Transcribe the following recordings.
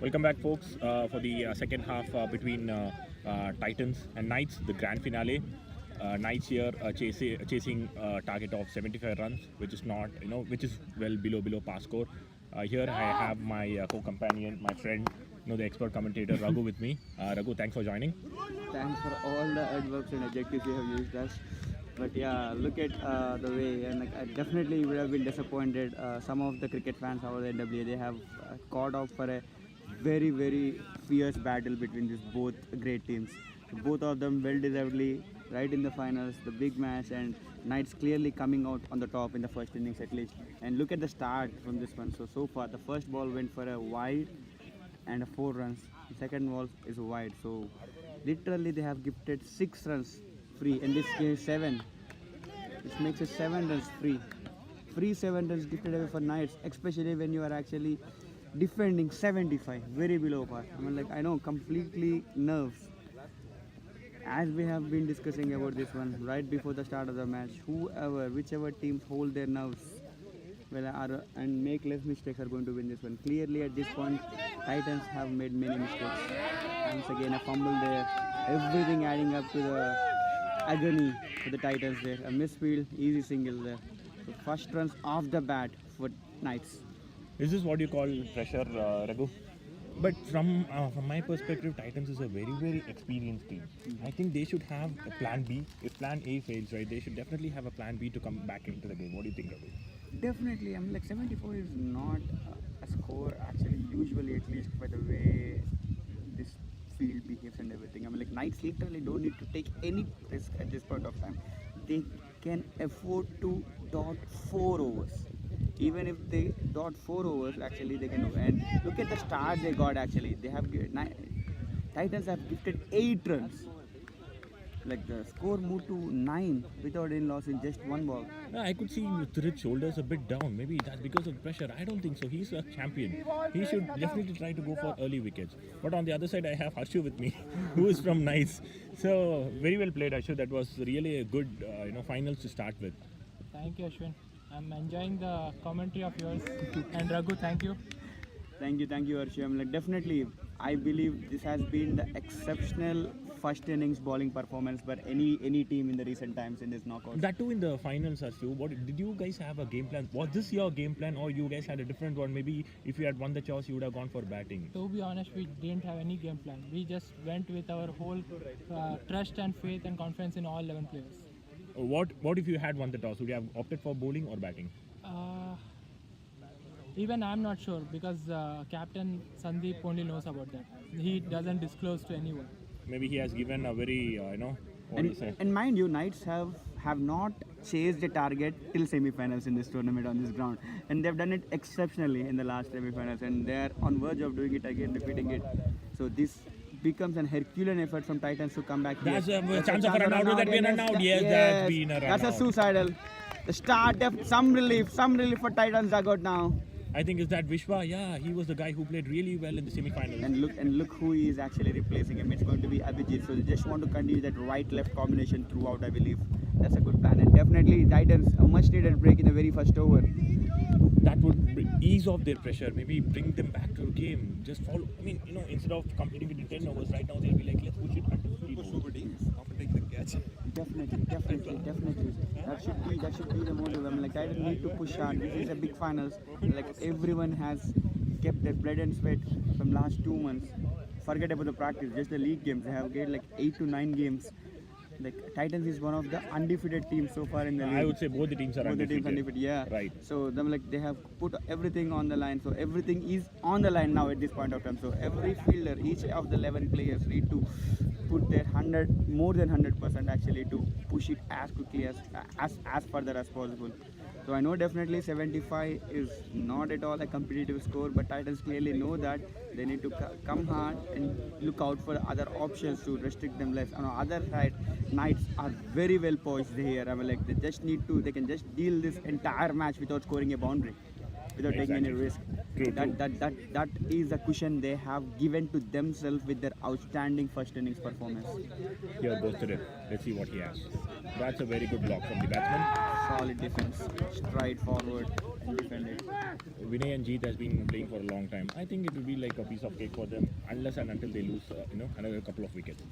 Welcome back, folks, for the second half between Titans and Knights, the grand finale. Knights here chasing a target of 75 runs, which is not, which is well below par score. Here I have my co-companion, my friend, the expert commentator Raghu with me. Raghu, thanks for joining. Thanks for all the adverbs and adjectives you have used us. But yeah, look at the way, and like, I definitely would have been disappointed. Some of the cricket fans over the NWA, they have caught up for a very fierce battle between these both great teams. So both of them well deservedly right in the finals, the big match, and Knights clearly coming out on the top in the first innings at least. And look at the start from this one. So far the first ball went for a wide and a 4 runs. The second ball is wide. So literally they have gifted 6 runs free, and this game 7. This makes it 7 runs free. Free 7 runs gifted away for Knights, especially when you are actually defending 75, very below par. I know, completely nerves. As we have been discussing about this one right before the start of the match, whichever teams hold their nerves and make less mistakes are going to win this one. Clearly at this point, Titans have made many mistakes. Once again a fumble there, everything adding up to the agony for the Titans there. A misfield, easy single there. So first runs off the bat for Knights. Is this what you call pressure, Raghu? But from my perspective, Titans is a very experienced team. I think they should have a plan B. If plan A fails, right, they should definitely have a plan B to come back into the game. What do you think, Raghu? Definitely. 74 is not a score actually, usually, at least by the way this field behaves and everything. Knights literally don't need to take any risk at this point of time. They can afford to dot 4 overs. Even if they dot 4 overs, actually they can do. And look at the start they got actually. They have Titans have gifted 8 runs. Like the score moved to 9 without any loss in just 1 ball. I could see Thirit's shoulders a bit down. Maybe that's because of pressure. I don't think so. He's a champion. He should definitely try to go for early wickets. But on the other side, I have Harshu with me, who is from Knights. So very well played, Harshu. That was really a good finals to start with. Thank you, Ashwin. I'm enjoying the commentary of yours. And Raghu, thank you. Thank you, Harshu. Definitely, I believe this has been the exceptional first innings bowling performance by any team in the recent times in this knockout. That too in the finals, Harshu. What did you guys have a game plan? Was this your game plan, or you guys had a different one? Maybe if you had won the toss, you would have gone for batting. To be honest, we didn't have any game plan. We just went with our whole trust and faith and confidence in all 11 players. What if you had won the toss? Would you have opted for bowling or batting? Even I'm not sure, because Captain Sandeep only knows about that. He doesn't disclose to anyone. Maybe he has given a very, And mind you, Knights have not chased a target till semi-finals in this tournament on this ground. And they've done it exceptionally in the last semi-finals. And they're on verge of doing it again, repeating it. So this becomes an Herculean effort from Titans to come back here. That's a chance of a run out. Would that be a run out? Yes, that's been a run out. That's a suicidal. The start, some relief for Titans dugout now. I think is that Vishwa. Yeah, he was the guy who played really well in the semi-finals. And look who he is actually replacing him. It's going to be Abhijit. So they just want to continue that right-left combination throughout, I believe. That's a good plan. And definitely Titans, a much-needed break in the very first over. That would ease off their pressure. Maybe bring them back to the game. Just follow. Instead of completing with the 10 overs, right now they'll be like, let's push it back to 15 overs. Definitely. That should be the motive. Titans need to push hard. This is a big finals. Everyone has kept their blood and sweat from last 2 months. Forget about the practice, just the league games. They have get 8 to 9 games. Titans is one of the undefeated teams so far in the league. I would say both the teams are undefeated. Yeah. Right. So they have put everything on the line. So everything is on the line now at this point of time. So every fielder, each of the 11 players need to put their more than 100% actually to push it as quickly as further as possible. So I know definitely 75 is not at all a competitive score, but Titans clearly know that they need to come hard and look out for other options to restrict them less. On the other side, Knights are very well poised here. They can just deal this entire match without scoring a boundary, without taking any risk. True. That is a cushion they have given to themselves with their outstanding first innings performance. Here goes to it. Let's see what he has. That's a very good block from the batsman. Solid defense, stride forward and defend it. Vinay and Jeet has been playing for a long time. I think it will be like a piece of cake for them unless and until they lose, another couple of wickets.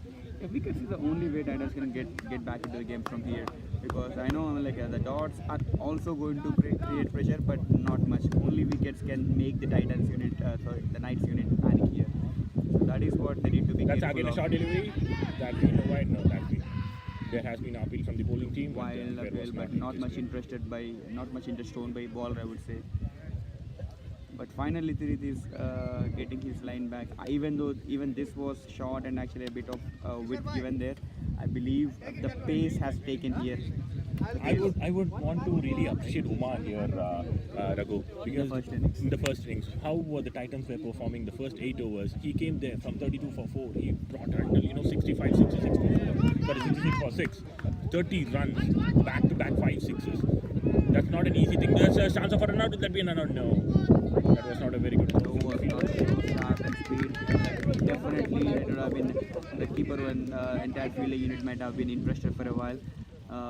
Yeah, wickets is the only way Titans can get back into the game from here, because I know the dots are also going to create pressure, but not much. Only wickets can make the Titans unit, the Knights unit panic here. So that is what they need to be That's careful again a of. short delivery. That been a wide? No, that's been. There has been appeal from the bowling team. Wild the umpire was appeal, but not much interest shown by bowler, I would say. But finally, Tirith is getting his line back. Even though this was short and actually a bit of width given there, I believe the pace has taken here. I would want to really appreciate Umar here, Raghu, because in the first innings, how the Titans were performing the first 8 overs. He came there from 32 for 4. He brought until 65, 66 for 4. Sorry, 66 for 6. 30 runs, back to back 5 sixes. That's not an easy thing. There's a chance of a run out. Will that be an run out? No. That was not a very good throw. Was not so sharp and speed. Definitely, it would have been the keeper and entire fielding unit might have been interested for a while.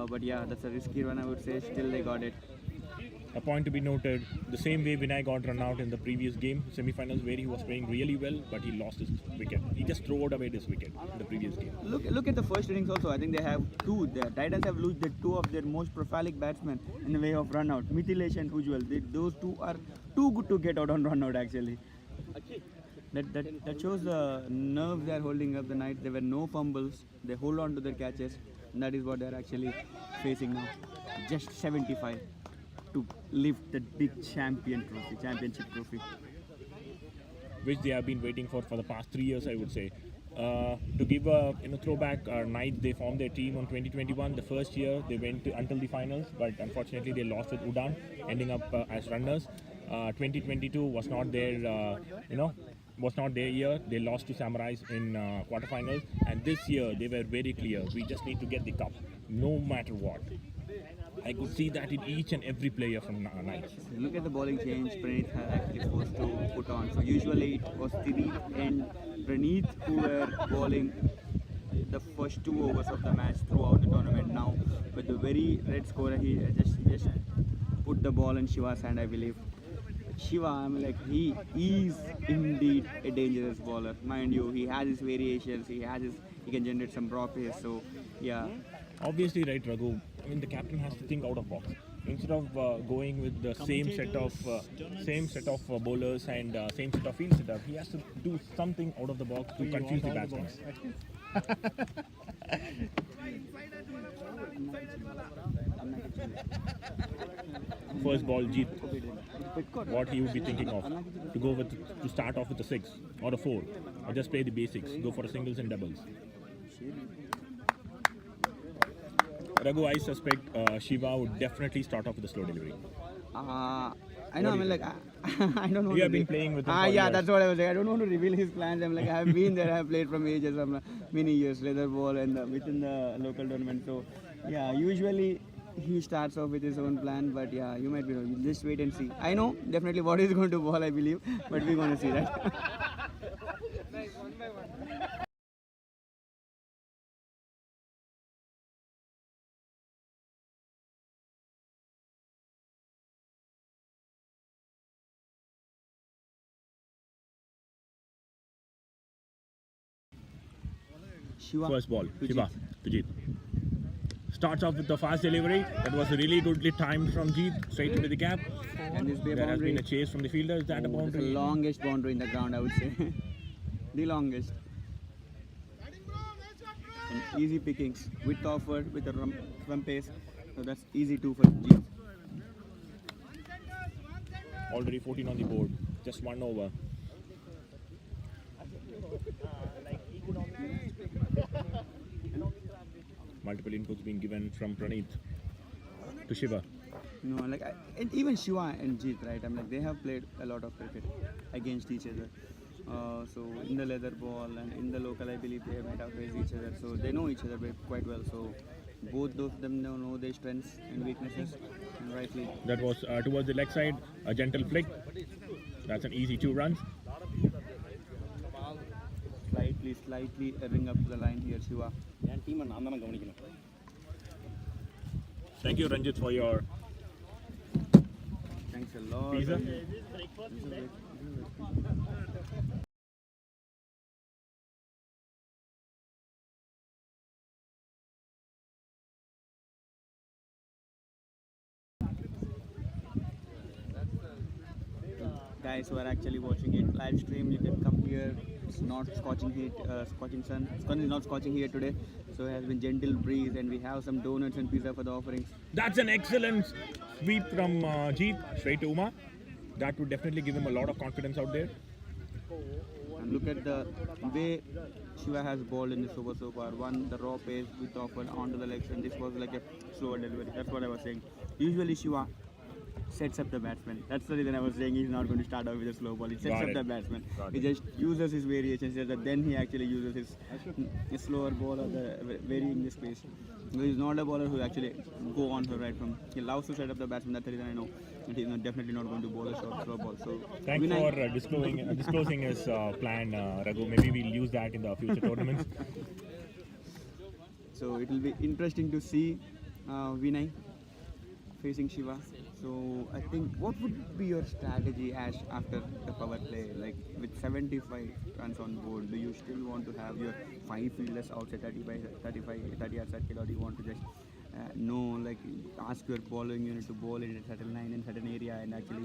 But yeah, that's a risky one, I would say. Still, they got it. A point to be noted, the same way Vinay got run out in the previous game, semi-finals, where he was playing really well, but he lost his wicket. He just threw away his wicket in the previous game. Look at the first innings also. I think they have two. The Titans have lost the two of their most prolific batsmen in the way of run out. Mithilesh and Ujjwal. Those two are too good to get out on run out actually. That shows the nerves they are holding up the Knights. There were no fumbles. They hold on to their catches. And that is what they are actually facing now. Just 75 to lift the big championship trophy. Which they have been waiting for the past 3 years, I would say. To give a throwback, Knights, they formed their team on 2021. The first year they went until the finals, but unfortunately they lost with Udan, ending up as runners. 2022 was not their was not their year. They lost to Samurais in quarterfinals, and this year they were very clear. We just need to get the cup, no matter what. I could see that in each and every player from Knights. Look at the bowling change Praneeth had actually forced to put on. So usually it was Tirith and Praneeth who were bowling the first 2 overs of the match throughout the tournament. Now with the very red scorer, he just put the ball in Shiva's hand, I believe. Shiva, he is indeed a dangerous bowler. Mind you, he has his variations, he can generate some raw pace. So yeah. Obviously, right, Raghu. I mean, the captain has to think out of box. Instead of going with the same set of bowlers and same set of field setup, he has to do something out of the box to confuse the batsmen. First ball, Jeet. What he would be thinking of to start off with a 6 or a 4, or just play the basics, go for a singles and doubles. Raghu, I suspect Shiva would definitely start off with a slow delivery. I know. I don't know. You have been playing with him for yeah, years. that's what I was saying. I don't want to reveal his plans. I have been there. I have played from ages, many years, leather ball and within the local tournament. So yeah, usually he starts off with his own plan, but yeah, you might be wrong. Just wait and see. I know definitely what he's going to ball, I believe, but we're going to see that. Shiva. First ball, To Shiva to Jeet. Starts off with the fast delivery. That was a really goodly timed from Jeet, straight into the gap. And this be a There has boundary. been a chase from the fielder. Is that a That's the boundary? longest boundary in the ground, I would say. The longest. And easy pickings. Width offered with a rump pace. So that's easy too for Jeet. Already 14 on the board. Just 1 over. Multiple inputs being given from Praneeth to Shiva. And even Shiva and Jeet, right? They have played a lot of cricket against each other. So in the leather ball and in the local, I believe they might have faced each other. So they know each other quite well. So both of them know their strengths and weaknesses. And rightly. That was towards the leg side. A gentle flick. That's an easy 2 runs. Slide. please slightly ring up to the line here, Shiva. Thank you, Ranjit, for your Thanks a lot. pizza. Guys who are actually watching it live stream, you can come here. It's not scorching heat, scorching sun. Sun is not scorching here today, so it has been gentle breeze, and we have some donuts and pizza for the offerings. That's an excellent sweep from Jeet straight to Uma. That would definitely give him a lot of confidence out there. And look at the way Shiva has bowled in this over so far. One, the raw pace with offered onto the legs, and this was like a slower delivery. That's what I was saying. Usually Shiva sets up the batsman. That's the reason I was saying he's not going to start off with a slow ball. He sets Got up it. the batsman. Got He it. just uses his variations, then he actually uses his slower ball or the varying the space. He's not a bowler who actually go on to right from. He loves to set up the batsman. That's the reason I know that he's definitely not going to bowl a short slow ball. So Thanks Vinay- for disclosing his plan, Raghu. Maybe we'll use that in the future tournaments. So it will be interesting to see Vinay facing Shiva. So I think what would be your strategy as after the power play? Like with 75 runs on board, do you still want to have your 5 fielders outside 30 yard circle, or do you want to just ask your bowling unit to bowl in a certain line in certain area and actually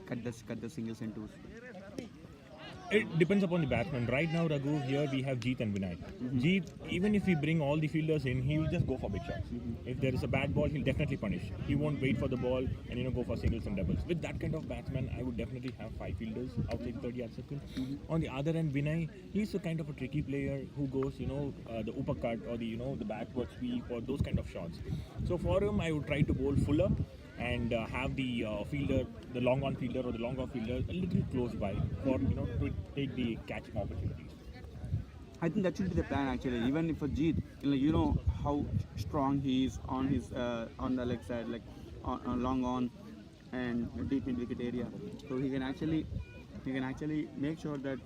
cut the singles and twos? It depends upon the batsman. Right now, Raghu, here we have Jeet and Vinay. Jeet, even if we bring all the fielders in, he will just go for big shots. If there is a bad ball, he'll definitely punish. He won't wait for the ball and go for singles and doubles. With that kind of batsman, I would definitely have 5 fielders outside 30-yard circle. On the other end, Vinay, he's a kind of a tricky player who goes, the uppercut or the the backward sweep or those kind of shots. So for him, I would try to bowl fuller and have the fielder, the long on fielder or the long off fielder a little close by for to take the catching opportunities. I think that should be the plan actually. Even for Jeet, you know how strong he is on his on the leg side, like on long on and deep mid wicket area. So he can actually make sure that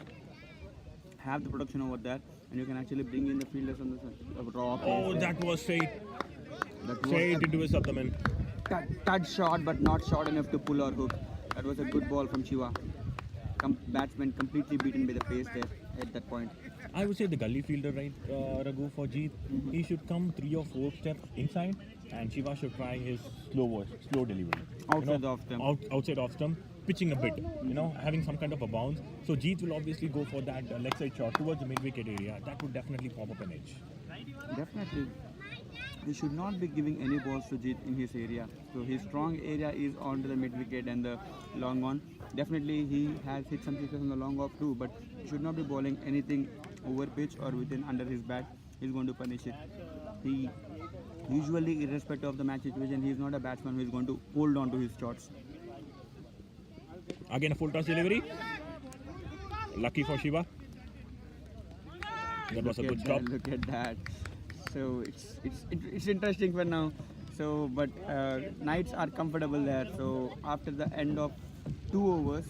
have the production over there, and you can actually bring in the fielders on the raw pace Oh, there. that was straight That was into his abdomen. a touch shot, but not short enough to pull or hook. That was a good ball from Shiva. Batsman completely beaten by the pace there at that point. I would say the gully fielder, right, Raghu, for Jeet, he should come 3 or 4 steps inside, and Shiva should try his slow delivery. Outside the off stump. Outside off stump, pitching a bit, having some kind of a bounce. So Jeet will obviously go for that leg side shot towards the mid wicket area. That would definitely pop up an edge. Definitely. He should not be giving any balls to Jeet in his area. So his strong area is onto the mid wicket and the long on. Definitely he has hit some sixes on the long off too, but he should not be bowling anything over pitch or within under his bat. He's going to punish it. He usually, irrespective of the match situation, he is not a batsman who is going to hold on to his shots. Again, a full toss delivery. Lucky for Shiva. That was a good stop. Look at that. So it's interesting for now. So but Knights are comfortable there. So after the end of 2 overs,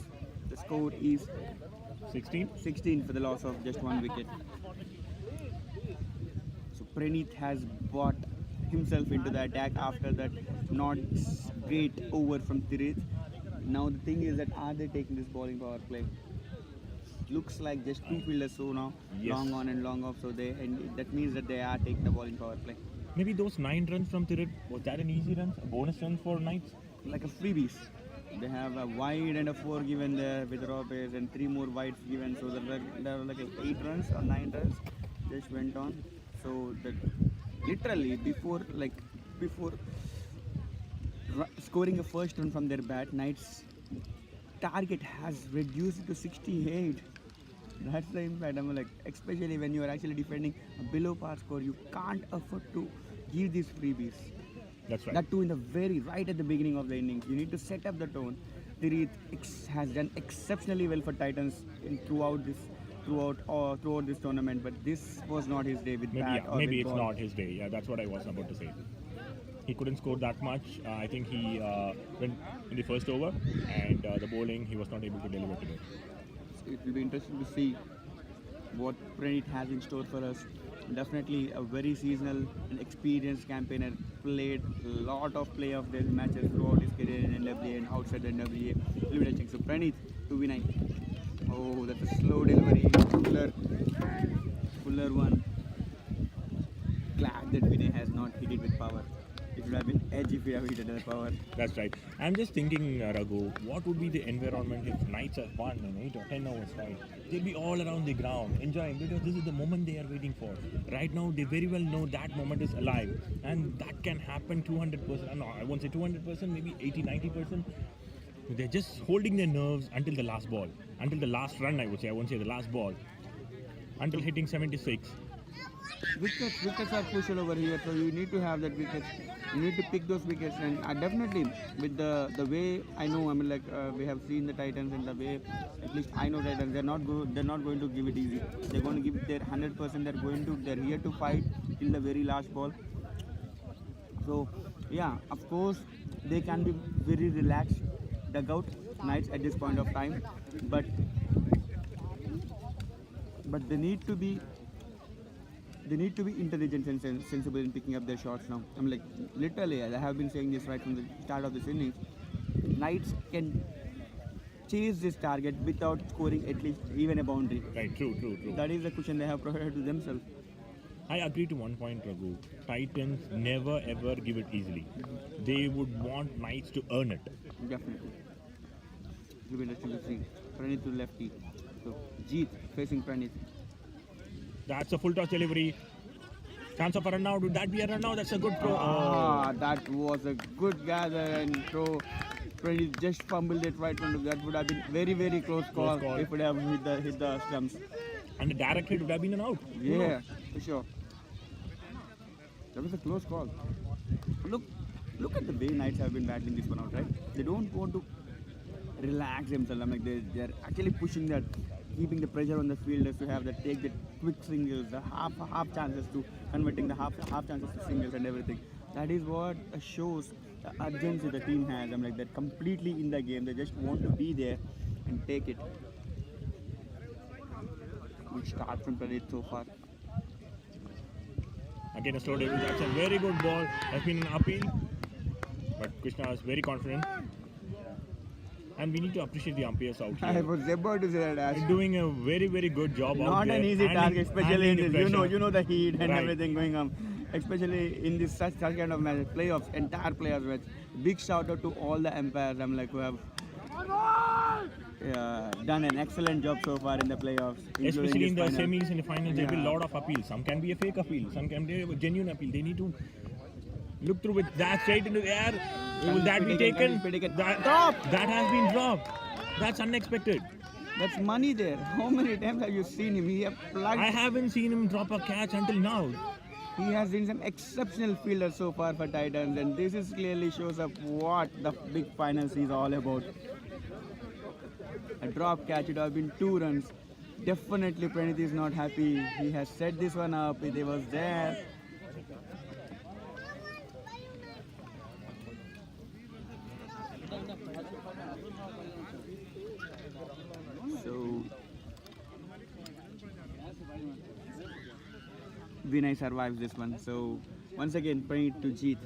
the score is 16 for the loss of just 1 wicket. So Praneeth has brought himself into the attack after that not great over from Tirith. Now the thing is that are they taking this bowling power play? Looks like just 2 fielders so now, Yes. long on and long off. So that means that they are taking the bowling power play Maybe those 9 runs from Tirit, was that an easy run? A bonus run for Knights? like a freebies. They have a wide and a 4 given there with raw pace and 3 more wides given. So there were like 8 runs or 9 runs just went on. So that literally before scoring a first run from their bat, Knights target has reduced to 68. That's the impact. I'm like, especially when you are actually defending a below par score, you can't afford to give these freebies. That's right. That too in the very right at the beginning of the innings. You need to set up the tone. Tirith has done exceptionally well for Titans throughout this tournament, but this was not his day with bat or Maybe with it's ball. not his day. Yeah, that's what I was about to say. He couldn't score that much. I think he went in the first over, and the bowling he was not able to deliver today. It will be interesting to see what Pranit has in store for us. Definitely a very seasonal and experienced campaigner. Played a lot of playoff matches throughout his career in NWA and outside the NWA. Will be touching. So Pranit, 2v9. Oh, that's a slow delivery. Fuller one. Glad that Vinay has not hit it with power. It would have been edgy if we have hit it with power. That's right. I'm just thinking, Raghu, what would be the environment if Knights have won in 8 or 10 hours fight? They'll be all around the ground, enjoying, because this is the moment they are waiting for. Right now, they very well know that moment is alive. And that can happen 200%. No, I won't say 200%, maybe 80, 90%. They're just holding their nerves until the last ball. Until the last run, I would say. I won't say the last ball. Until hitting 76. Wickets are crucial over here, so you need to have that wickets. You need to pick those wickets, and definitely with the way I know, I mean, we have seen the Titans, and the way at least I know Titans, they're not going to give it easy. They're going to give their 100%. They're here to fight till the very last ball. So yeah, of course they can be very relaxed dugout Knights at this point of time, but they need to be intelligent and sensible in picking up their shots now. I'm like, literally, I have been saying this right from the start of this innings. Knights can chase this target without scoring at least even a boundary. Right, true. That is the cushion they have provided to themselves. I agree to one point, Raghu. Titans never ever give it easily. They would want Knights to earn it. Definitely. It will be interesting to see. Pranit to lefty. So, Jeet facing Pranit. That's a full toss delivery. Chance of a run out. Would that be a run out? That's a good throw. That was a good gather and throw. Pranit just fumbled it right from that. Would have been very, very close call if it would have hit the stumps. And the direct hit would have been an out. Yeah, for sure. That was a close call. Look at the way Knights have been battling this one out, right? They don't want to relax themselves. I'm like they're actually pushing that, keeping the pressure on the fielders to have that, take the quick singles, the half chances to converting the half chances to singles and everything. That is what shows the urgency the team has. I'm like, they're completely in the game. They just want to be there and take it. Good start from Pranit so far. Again a slow delivery. That's a very good ball. Has been an appeal. But Krishna is very confident. And we need to appreciate the umpires out here. I was about to say that. They're doing a very, very good job out Not there. an easy target, especially in this. You know the heat and Right. everything going on. Especially in this such kind of match, playoffs, entire playoffs match. Big shout out to all the umpires. I'm like, who have done an excellent job so far in the playoffs. Especially in the this final. semis and the finals, there will be a Yeah. lot of appeals. Some can be a fake appeal, some can be a genuine appeal. They need to look through with that straight into the air. Will that be taken? That has been dropped. That's unexpected. That's money there. How many times have you seen him? He have plugged. I haven't seen him drop a catch until now. He has been some exceptional fielder so far for Titans, and this is clearly shows up what the big finals is all about. A drop catch, it would have been 2 runs. Definitely Pranit is not happy. He has set this one up. It was there. So Vinay survives this one. So once again Pranit to Jeet.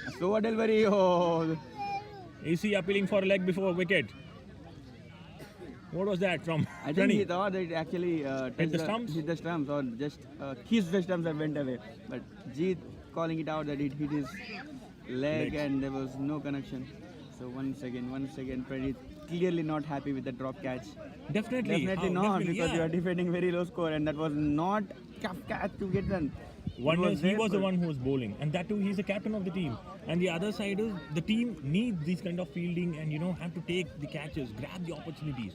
A slower delivery. Oh, Is he appealing for a leg before wicket? What was that from I think he Pranit? thought it actually Hit the stumps? hit the stumps or just kissed the stumps and went away. But Jeet calling it out that it hit his leg Legs. and there was no connection. So once again, Pranit clearly not happy with the drop catch. Definitely. Definitely not, definitely, because yeah. you are defending very low score and that was not tough catch to get done. One is he there was the for- one who was bowling, and that too he's the captain of the team. And the other side is the team needs these kind of fielding and have to take the catches, grab the opportunities.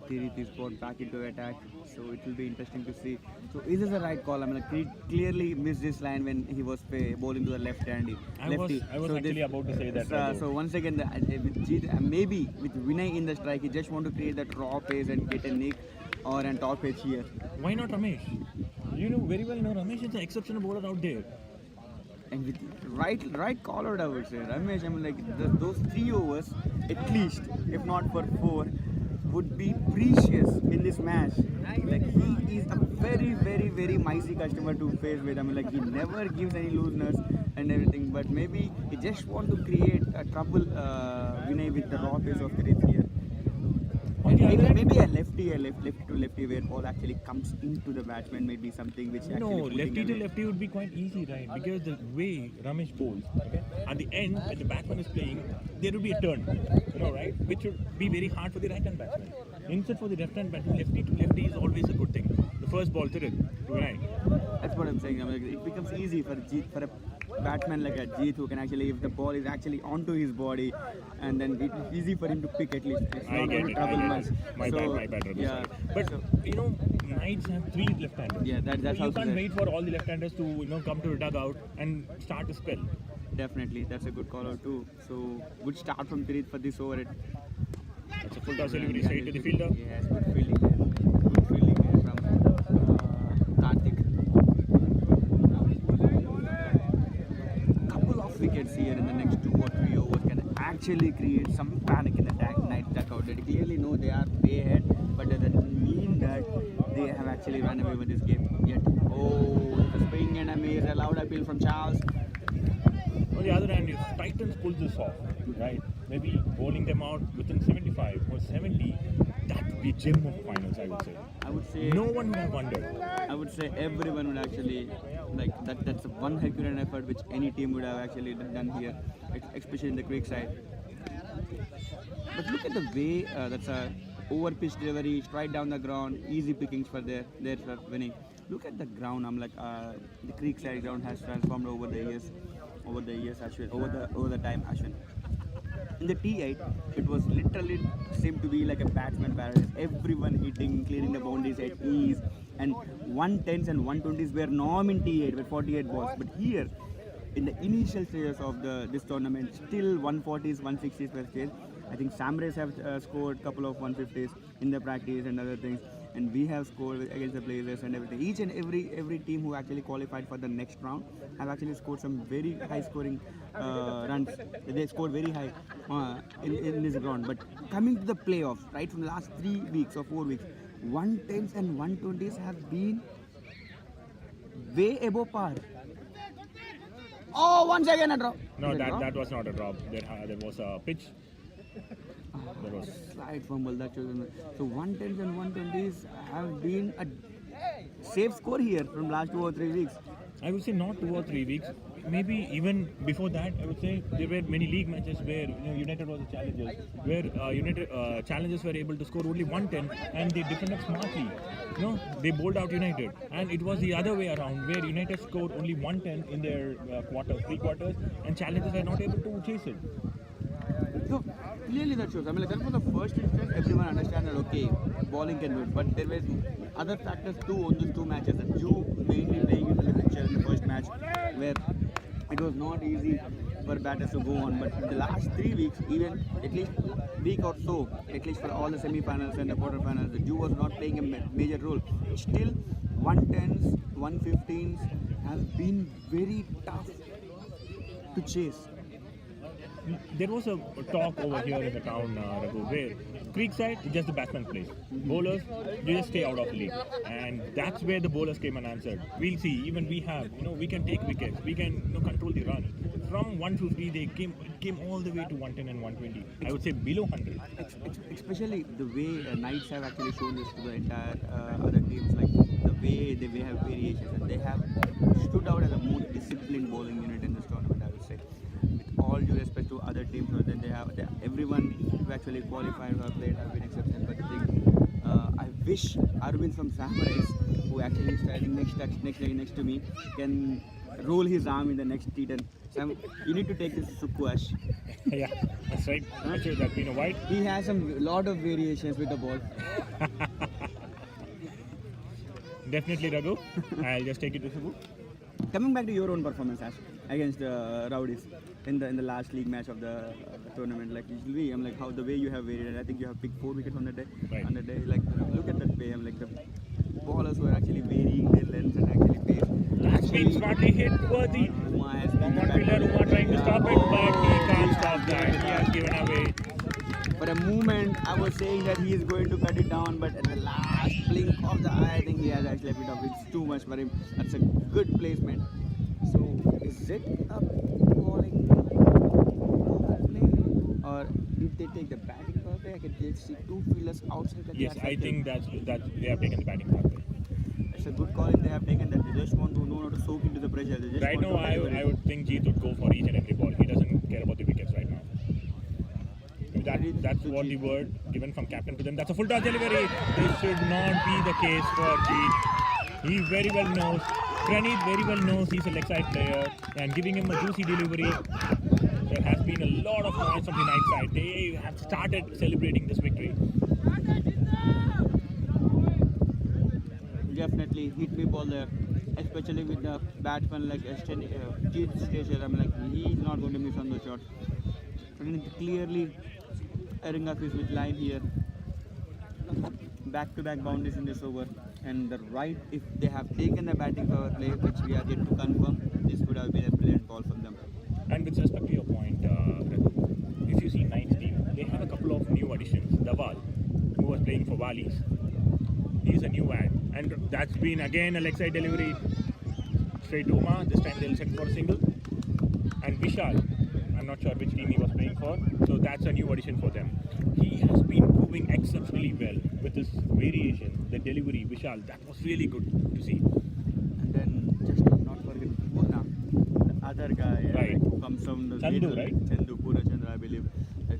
Tirith is brought back into attack, so it will be interesting to see. So is this the right call? I mean, like, he clearly missed this line when he was bowling to the lefty. I was actually about to say that. Raghu. So once again, with Jeet, maybe with Vinay in the strike, he just want to create that raw pace and get a nick or a top edge here. Why not Ramesh? You know very well, Ramesh is an exceptional bowler out there. And with right call out, I would say. Ramesh, I mean, like those 3 overs, at least, if not for 4, would be precious in this match. Like he is a very, very, very mighty customer to face with. I mean, like he never gives any looseness and everything. But maybe he just want to create a trouble, Vinay, with the raw pace of Tirith here. And maybe a lefty to lefty where ball actually comes into the batsman may be something which actually No, putting lefty to away. lefty would be quite easy, right? Because the way Ramesh bowls, okay, at the end, when the batsman is playing, there will be a turn, right? Which would be very hard for the right-hand batsman. Instead, for the left-hand batsman, lefty to lefty is always a good thing. The first ball to it, right? That's what I'm saying. I mean, it becomes easy for for a batsman like a Jeet who can actually, if the ball is actually onto his body, and then it's easy for him to pick at least. It's I not get going to it. trouble I much. get it. My bad, Ravi, Yeah. sorry. But So- Knights have 3 left-handers. Yeah, that's so you also can't there. wait for all the left-handers to come to the dugout and start the spell. Definitely, that's a good call out too. So good start from Tirith for this over. It's a full toss delivery straight to the fielder. Yes, good fielding there. Good fielding there from Karthik. Couple of wickets here in the next 2 or 3 overs can actually create some panic in the night dugout. They clearly know they are way ahead, but that doesn't mean that they have actually run away with this game yet. Oh, the spring and a maze, a loud appeal from Charles. On the other hand, if Titans pull this off, right, maybe bowling them out within 75 or 70, that would be a gem of finals, I would say. I would say No one would have wondered. I would say everyone would actually like that. That's one Herculean effort which any team would have actually done here, especially in the quick side. But look at the way that's a over pitch delivery, straight down the ground, easy pickings for there for winning. Look at the ground. I'm like the creek side ground has transformed over the years, Ashwin, over the time, Ashwin. In the T8, it was literally seemed to be like a batsman paradise. Everyone hitting, clearing the boundaries at ease, and 110s and 120s were norm in T8 with 48 balls. But here, in the initial stages of this tournament, still 140s, 160s were staged. I think Samrays have scored a couple of 150s in the practice and other things, and we have scored against the Blazers and everything. Each and every team who actually qualified for the next round have actually scored some very high scoring runs. They scored very high in this round. But coming to the playoffs, right from the last 3 weeks or 4 weeks, 110s and 120s have been way above par. Oh, once again a drop. No, Is it drop? that was not a drop. There was a pitch. There was. Slight fumble that was. So 110s and 120s have been a safe score here from last 2 or 3 weeks. I would say not 2 or 3 weeks. Maybe even before that, I would say there were many league matches where United was the challengers, where United challengers were able to score only 110 and they defended smartly. They bowled out United, and it was the other way around where United scored only 110 in their three quarters, and challengers were not able to chase it. So clearly that shows. I mean, like, that was the first instance everyone understand that okay, bowling can do it, but there were other factors too on these 2 matches. The Jew mainly playing into the picture in the first match, where it was not easy for batters to go on. But the last 3 weeks, even at least week or so, at least for all the semi-finals and the quarter-finals, the Jew was not playing a major role. Still, 110s, 115s have been very tough to chase. There was a talk over here in the town, Raghu, where Creekside, just the batsman plays. Bowlers, you just stay out of the league. And that's where the bowlers came and answered. We'll see, even we have, we can take wickets, we can control the run. From 150, they came all the way to 110 and 120. I would say below 100. Especially the way Knights have actually shown this to the entire other teams, like the way they have variations, and they have stood out as a most disciplined bowling unit in this tournament, I would say. With all due respect to other teams, but then everyone who actually qualified or played have been exceptional. But the thing, I wish Arvind from Samurais, who actually is standing next to me, can roll his arm in the next T10. Sam, you need to take this to Sukuash. Yeah, that's right. Actually, that been a white. He has some lot of variations with the ball. Definitely, Raghu. I'll just take it to Subu. Coming back to your own performance, Ash, against Rowdies in the last league match of the tournament, like usually, I'm like how the way you have varied, and I think you have picked 4 wickets on the day. Right. On the day, like look at that way. I'm like the ballers were actually varying their lengths and actually pace. That's been smartly hit worthy. Uma has One been more fielder, Uma trying to stop it, but he can't stop that. He has given away. For a moment, I was saying that he is going to cut it down, but at the last blink of the eye, I think he has actually left it off. It's too much for him. That's a good placement. So, is it a bowling power play, or did they take the batting power play? I can just see two fielders outside the Yes, catch. I think that they have taken the batting part. It's a good call if they have taken that. They just want to know how to soak into the pressure. They just Right want now, to deliver I it. would think Jeet would go for each and every ball. He doesn't care about the wickets right now. That's what the word given from captain to them. That's a full toss delivery. This should not be the case for Jeet. He very well knows. Praneeth very well knows he's a leg side player, and giving him a juicy delivery. There has been a lot of noise from the night side. They have started celebrating this victory. Definitely hit me ball there, especially with the batsman like Jeet Station. I'm like, he's not going to miss on the shot. Clearly airing up his with line here. Back-to-back boundaries in this over, and the right, if they have taken the batting power play, which we are yet to confirm, this would have been a brilliant ball from them. And with respect to your point, if you see Knight's team, they have a couple of new additions. Dawal, who was playing for Wallis, he's a new ad, and that's been again a leg side delivery straight to Uma. This time they'll set for a single. And Vishal, I'm not sure which team he was playing for, so that's a new addition for them. He has been proving exceptionally well with his variation, the delivery. Vishal, that was really good to see. And then just not forget Puna, the other guy Right. who comes from the Chandu, later, right? Chandu, Puna Chandu, I believe,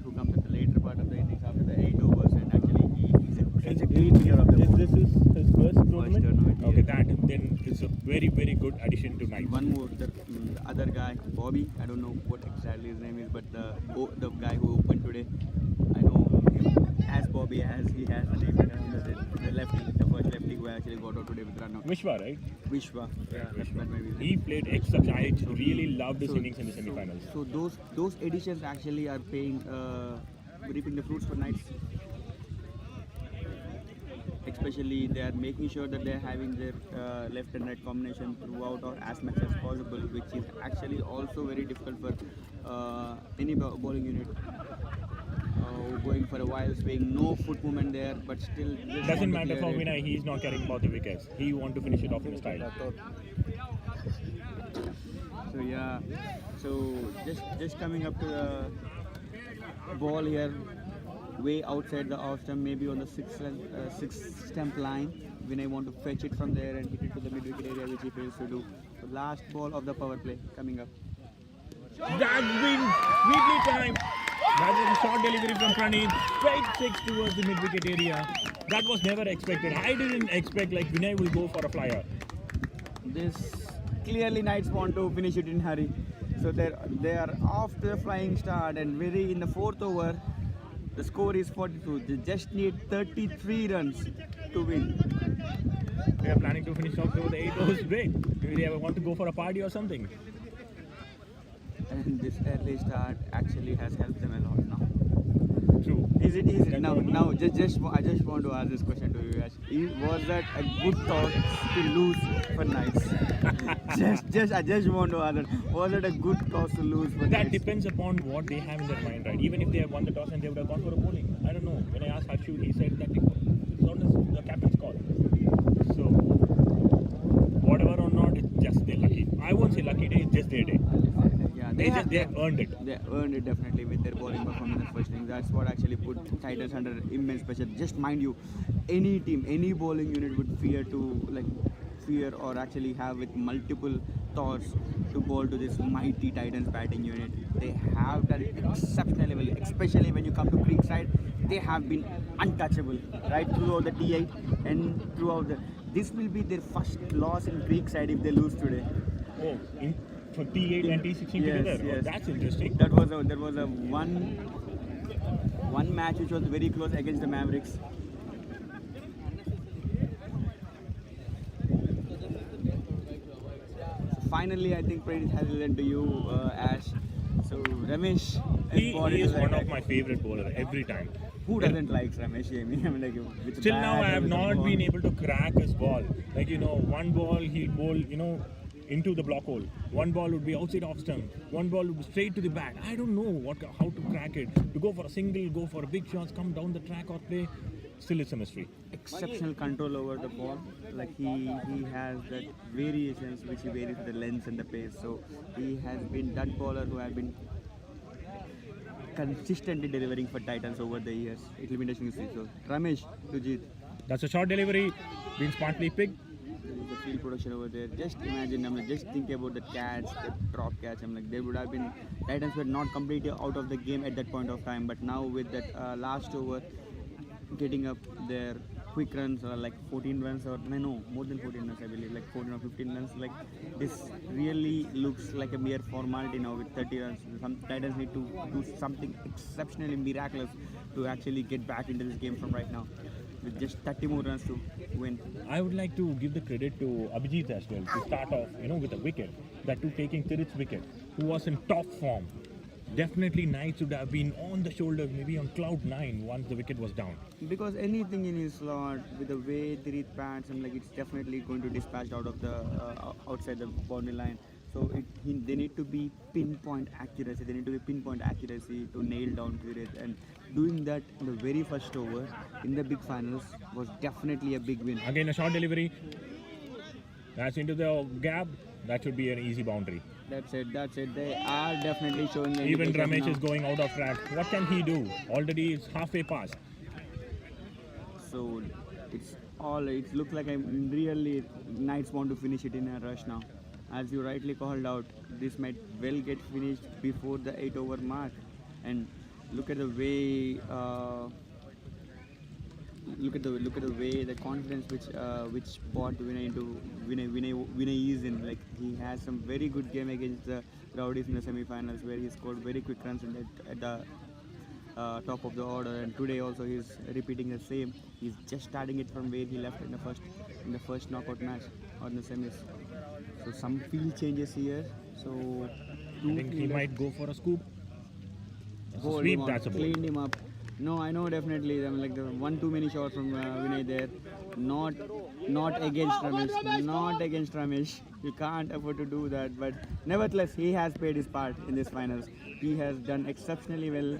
who comes at the later part of the innings after the 8 overs, and actually he's a great player of the Is ball. this his first tournament? tournament, Okay, yes. that then it's a very, very good addition to Knight. One more, the other guy, Bobby. I don't know what exactly his name is, but the guy who opened today, I know him as Bobby, as he has the name the lefty, the first lefty who actually got out today with run out. Vishwa, right? Vishwa. Yeah, that may be his name. He played exceptional. I really loved his innings in the semi-finals. So those additions actually are reaping the fruits for Knights. Especially they are making sure that they are having their left and right combination throughout or as much as possible, which is actually also very difficult for any bowling unit. Going for a wild swing, no foot movement there, but still just Doesn't want to matter for clear it. Vinay, he's not caring about the wickets. He want to finish it off in style. So yeah, so just coming up to the ball here, way outside the off stump, maybe on the sixth stump line. Vinay want to fetch it from there and hit it to the mid wicket area, which he fails to do. So last ball of the power play coming up. That's been sweetly timed. That was a short delivery from Praneeth, straight 6 towards the mid wicket area. That was never expected. I didn't expect like Vinay will go for a flyer. This clearly Knights want to finish it in hurry. So they are off to a flying start, and very in the fourth over, the score is 42. They just need 33 runs to win. They are planning to finish off over the 8 overs break. Maybe they want to go for a party or something. And this early start actually has helped them a lot now. True. Is it That's now? what- Now, I just want to ask this question to you guys. Was that a good thought to lose for Knights? I just want to ask that. Was it a good toss to lose for That Knights? depends upon what they have in their mind, right? Even if they have won the toss and they would have gone for a bowling. I don't know. When I asked Harshu, he said that it's not the captain's call. So, whatever or not, it's just their lucky. I won't say lucky day, it's just their day. Yeah, They have earned it. They earned it definitely with their bowling performance in the first innings. That's what actually put Titans under immense pressure. Just mind you, any team, any bowling unit would fear or actually have with multiple thoughts to bowl to this mighty Titans batting unit. They have done exceptionally well, especially when you come to Creekside. They have been untouchable right throughout the T8 and throughout the. This will be their first loss in Creekside if they lose today. Oh, for T8 and T16 Yes, together? yes. Oh, that's interesting. There was a one match which was very close against the Mavericks. So finally, I think credit has led to you, Ash. So Ramesh, He ball is into the one of attack. my favorite bowlers every time. Who doesn't like Ramesh? I mean, like with Till bat now, I and have with the not ball. been able to crack his ball. Like, one ball he'll bowl, into the block hole. One ball would be outside off stump. One ball would be straight to the bat. I don't know how to crack it. To go for a single, go for a big shots, come down the track or play. Still, it's a mystery. Exceptional control over the ball. Like he has that variations which he varies the length and the pace. So he has been that bowler who has been consistently delivering for Titans over the years. It will be interesting to see. So Ramesh to Jeet. That's a short delivery, been smartly picked. The field production over there. Just imagine, just think about the catch, the drop catch. They would have been, Titans were not completely out of the game at that point of time. But now with that last over, getting up their quick runs or like 14 runs or no, more than 14 runs I believe, like 14 or 15 runs. Like this really looks like a mere formality now with 30 runs. Some Titans need to do something exceptionally miraculous to actually get back into this game from right now. With just 30 more runs to win. I would like to give the credit to Abhijit as well to start off, with a wicket. That too taking Tirit's wicket, who was in top form. Definitely Knights would have been on the shoulders, maybe on cloud 9 once the wicket was down. Because anything in his slot, with the way Tirit bats, it's definitely going to dispatch out of the outside the boundary line. So they need to be pinpoint accuracy. They need to be pinpoint accuracy to nail down Tirit, and doing that in the very first over in the big finals was definitely a big win. Again, a short delivery. That's into the gap. That should be an easy boundary. That's it. They are definitely showing. Even Ramesh now. is going out of track. What can he do? Already it's halfway past. So it looks like Knights want to finish it in a rush now. As you rightly called out, this might well get finished before the 8-over mark. And look at the way, the confidence which brought Vinay is in. Like he has some very good game against the Rowdies in the semi-finals, where he scored very quick runs at the top of the order, and today also he's repeating the same. He's just starting it from where he left in the first knockout match or in the semis. So some field changes here. So I think he might go for a scoop. Sweep, that's a ball. Cleaned him up. No, I know definitely. Like the one too many shots from Vinay there. Not against Ramesh. Not against Ramesh. You can't afford to do that. But nevertheless, he has played his part in this finals. He has done exceptionally well.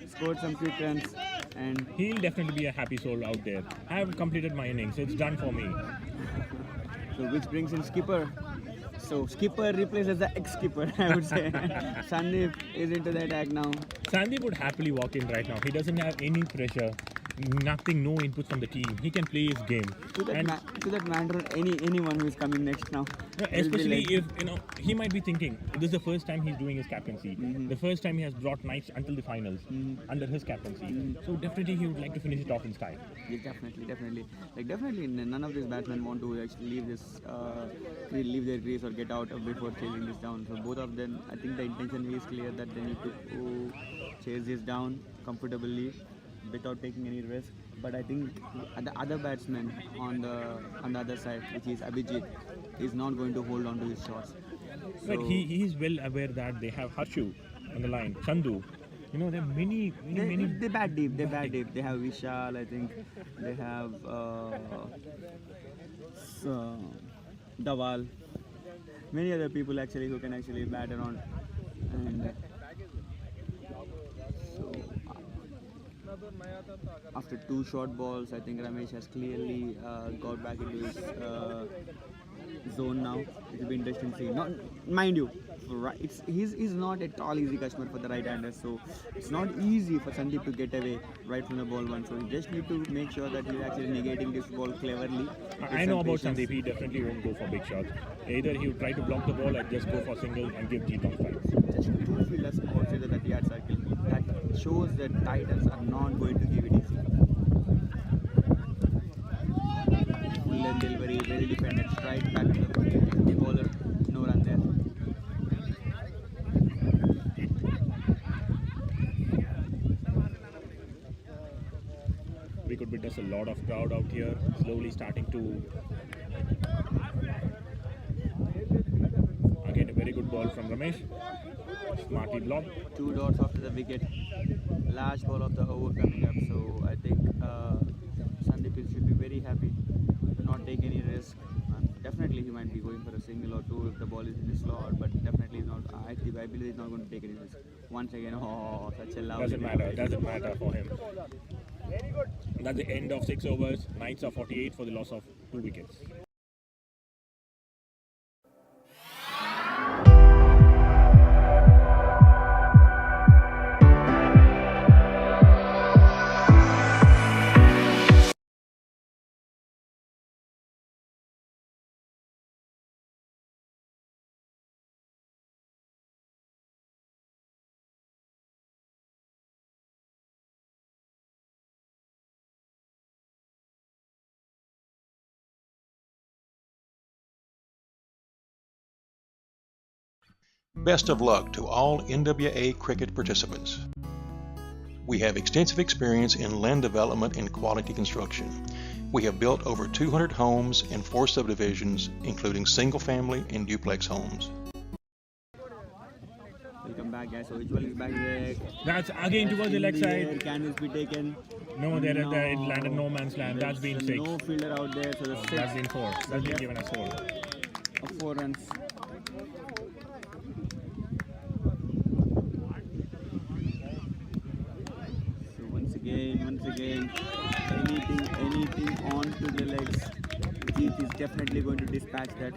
Scored some quick runs, and he'll definitely be a happy soul out there. I have completed my innings. It's done for me. So which brings in skipper. So skipper replaces the ex-skipper, I would say. Sandeep is into the attack now. Sandeep would happily walk in right now. He doesn't have any pressure, nothing, no inputs from the team. He can play his game. To that matter, anyone who is coming next now. No, especially if he might be thinking this is the first time he's doing his captaincy. The first time he has brought Knights until the finals under his captaincy. So definitely he would like to finish it off in style. Yeah, definitely. Like definitely, none of these batsmen want to actually leave their crease or get out before chasing this down. So both of them, I think the intention is clear that they need to chase this down comfortably without taking any risk. But I think the other batsman on the other side, which is Abhijit, is not going to hold on to his shots. So, but he is well aware that they have Harshu on the line, Chandu. There are many. They bat deep. They have Vishal, I think. They have Dawal. Many other people actually who can actually bat around. And so after 2 short balls, I think Ramesh has clearly got back into his zone now. It will be interesting to see. Not, mind you, he's not at all easy customer for the right-hander, so it's not easy for Sandeep to get away right from the ball one. So you just need to make sure that he's actually negating this ball cleverly. I know about Sandeep. He definitely won't go for big shots. Either he would try to block the ball or just go for single and give Jeet on strike. Just 2 fielders outside the 30-yard circle. That shows that Titans are not going to give it easy. Full and delivery, very defended strike back to the bowler. No run there. We could witness a lot of crowd out here, slowly starting to. Again, a very good ball from Ramesh. Smartly blocked. 2 dots after the wicket. Last ball of the over coming up. So I think Sandeep should be very happy to not take any risk and definitely he might be going for a single or two if the ball is in his slot, but definitely he's not. I believe he's not going to take any risk. Once again, oh, such a lovely. Doesn't matter. Doesn't matter for him. That's the end of 6 overs. Knights are 48 for the loss of 2 wickets. Best of luck to all NWA cricket participants. We have extensive experience in land development and quality construction. We have built over 200 homes and 4 subdivisions, including single-family and duplex homes. Welcome back, guys. So Ujjwal is back there. That's again towards the leg side. Can this be taken? No, it landed no man's land. That's been 6. No fielder out there, so the 6. That's been 4. That's been given as 4. 4 runs. So once again, anything on to the legs. Jeet is definitely going to dispatch that.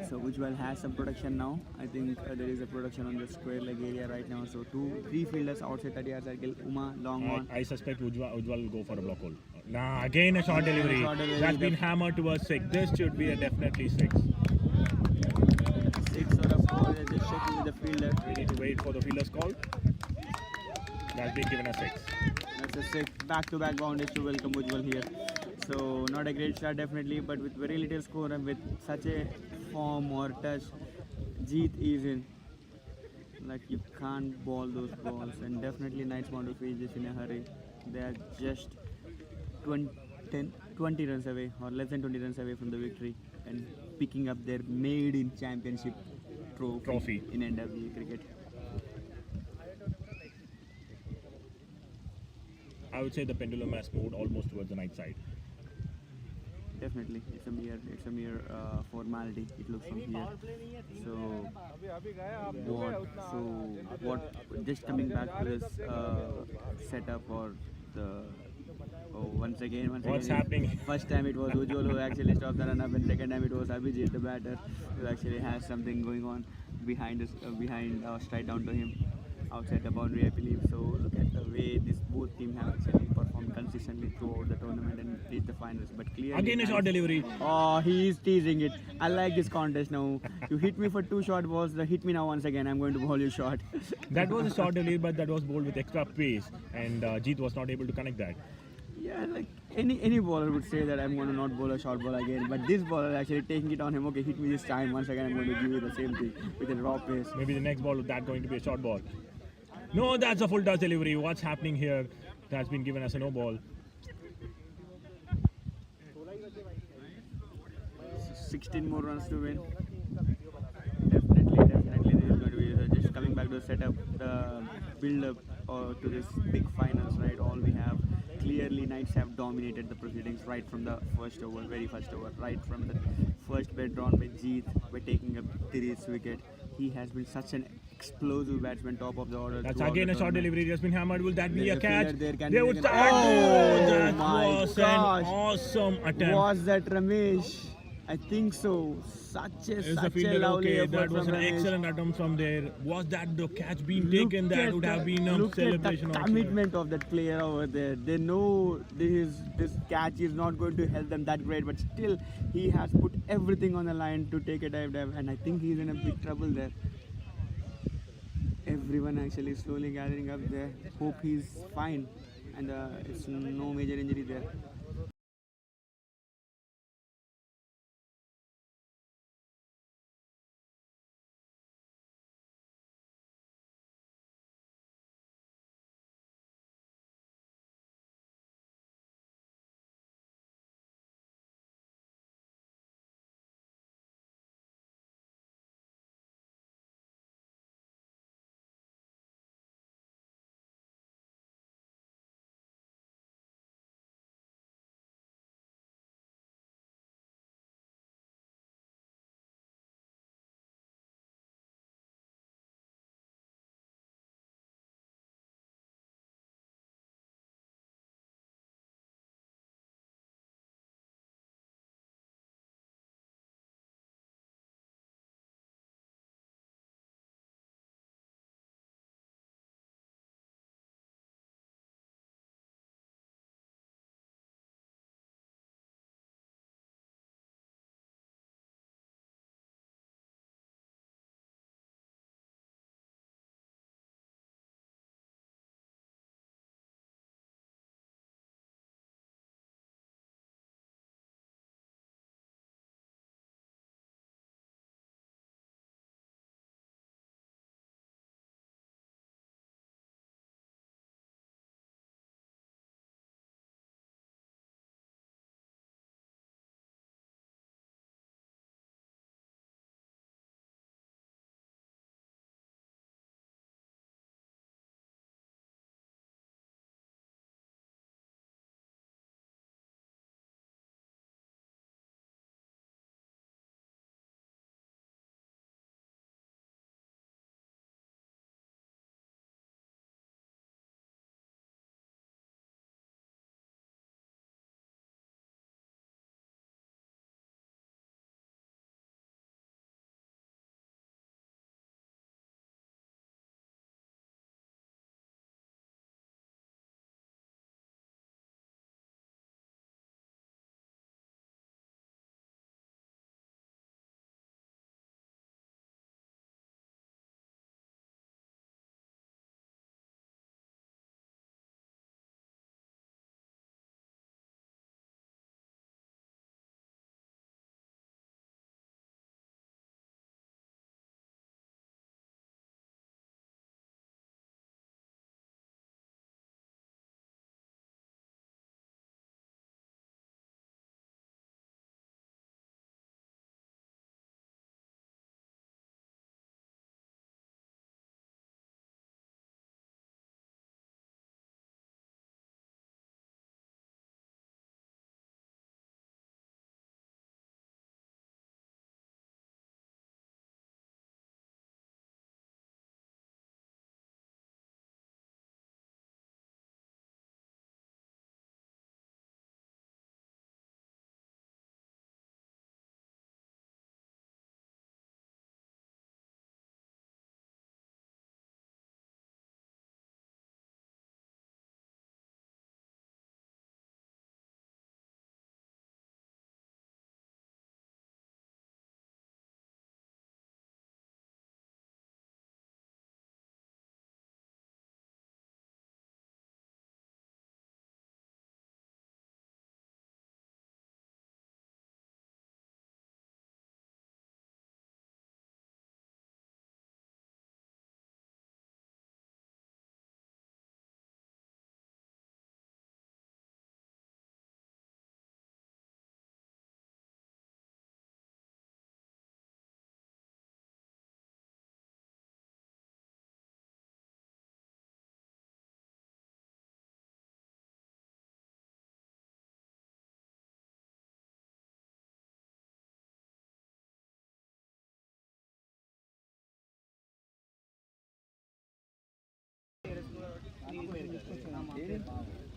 So Ujjwal has some production now. I think there is a production on the square leg area right now. So 3 fielders outside 30 yard circle. Uma, long one. I suspect Ujjwal will go for a block hole. Nah, again a short delivery. That's been hammered towards 6. This should be a definitely 6. 6 or a 4. They're just checking with the fielder. We need to wait for the fielder's call. That's been given a 6. That's a 6. Back-to-back boundaries to welcome Ujjwal here. So not a great start definitely, but with very little score and with such a form or touch, Jeet is in. Like you can't ball those balls, and definitely Knights want to finish this in a hurry. They are just 20 runs away or less than 20 runs away from the victory and picking up their maiden championship trophy in NWA cricket. I would say the pendulum has moved almost towards the night side. Definitely, it's a mere formality. It looks from here. So what? Just coming back to this setup or the. Oh, once again. What's happening? First time it was Ujjwal who actually stopped the run up, and second time it was Abhijit, the batter, who actually has something going on behind straight down to him. Outside the boundary, I believe. So look at the way this both team have actually performed consistently throughout the tournament and reached the finals. But clearly, again a short delivery. Oh, he is teasing it. I like this contest now. You hit me for 2 short balls. Hit me now once again. I'm going to bowl you short. That was a short delivery, but that was bowled with extra pace, and Jeet was not able to connect that. Yeah, like any bowler would say that I'm going to not bowl a short ball again. But this bowler actually taking it on him. Okay, hit me this time. Once again, I'm going to give you the same thing with a raw pace. Maybe the next ball, that going to be a short ball. No, that's a full toss delivery. What's happening here? That's been given as a no ball. 16 more runs to win. Definitely, this is going to be just coming back to the setup, the build-up to this big finals, right? All we have. Clearly, Knights have dominated the proceedings right from the very first over, right from the first bet drawn by Jeet. We're taking up Tiri's wicket. He has been such an explosive batsman, top of the order. That's again a short delivery. Just been hammered. Will that be a catch? They would start. Oh, that my was gosh. an awesome attempt. Was that Ramesh? I think so. Such a lovely effort that was from an Ramesh. excellent attempt from there. Was that the catch being taken? That would have been a celebration. Look at the commitment of that player over there. They know this catch is not going to help them that great, but still he has put everything on the line to take a dive, and I think he's in a big trouble there. Everyone actually slowly gathering up there. Hope he's fine, and it's no major injury there.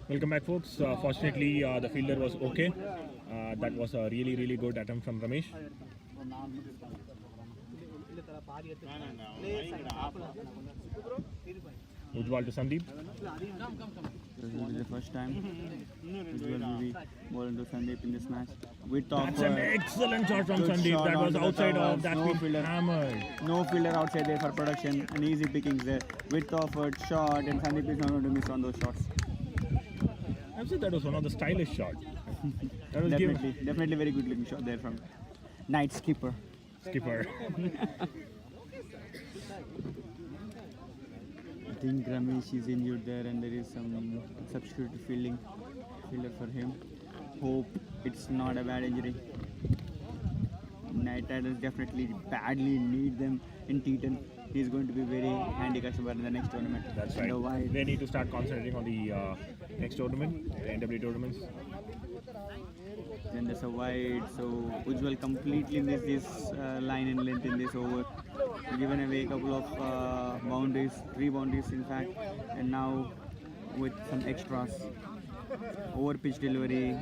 Welcome back, folks. Fortunately, the fielder was okay. That was a really good attempt from Ramesh. Ujjwal to Sandeep. This will be the first time Ujjwal will be bowling to Sandeep in this match. With That's an excellent shot from good Sandeep. shot That was onto the outside cover. of. That's No been fielder. hammered. No fielder outside there for production. An easy pickings there. Width of a shot, and Sandeep is not going to miss on those shots. I would say that was one of the stylish shots. That was given. Definitely very good looking shot there from Knight skipper. Skipper. I think Ramesh is injured there, and there is some substitute fielder for him. Hope it's not a bad injury. Knight Riders definitely badly need them in T10. He's going to be very handy customer in the next tournament. That's And right. They need to start concentrating on the next tournament, the NWA tournaments. Then there's a wide, so Ujjwal completely missed this line in length in this over. Given away a couple of boundaries, 3 boundaries in fact, and now with some extras. Over pitch delivery.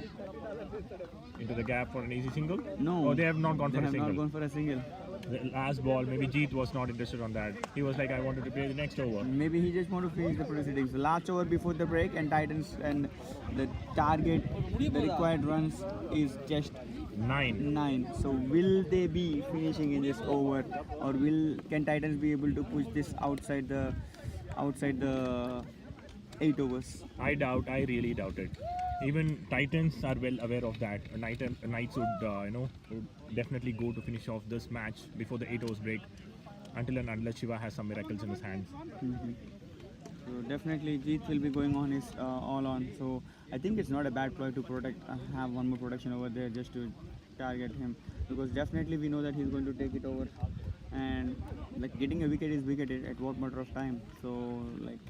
Into the gap for an easy single? No. Oh, they have not gone They for a have single. not gone for a single. The last ball, maybe Jeet was not interested on that. He was like, I wanted to play the next over. Maybe he just want to finish the proceedings. The last over before the break, and Titans and the target, the required runs is just 9. So will they be finishing in this over, or can Titans be able to push this outside the 8 overs? I really doubt it. Even Titans are well aware of that. Knights would definitely go to finish off this match before the 8 overs break, until and unless Shiva has some miracles in his hands. So definitely Jeet will be going on his all on. So I think it's not a bad ploy to have one more production over there just to target him, because definitely we know that he's going to take it over, and like getting a wicket is wicket at what matter of time. So like,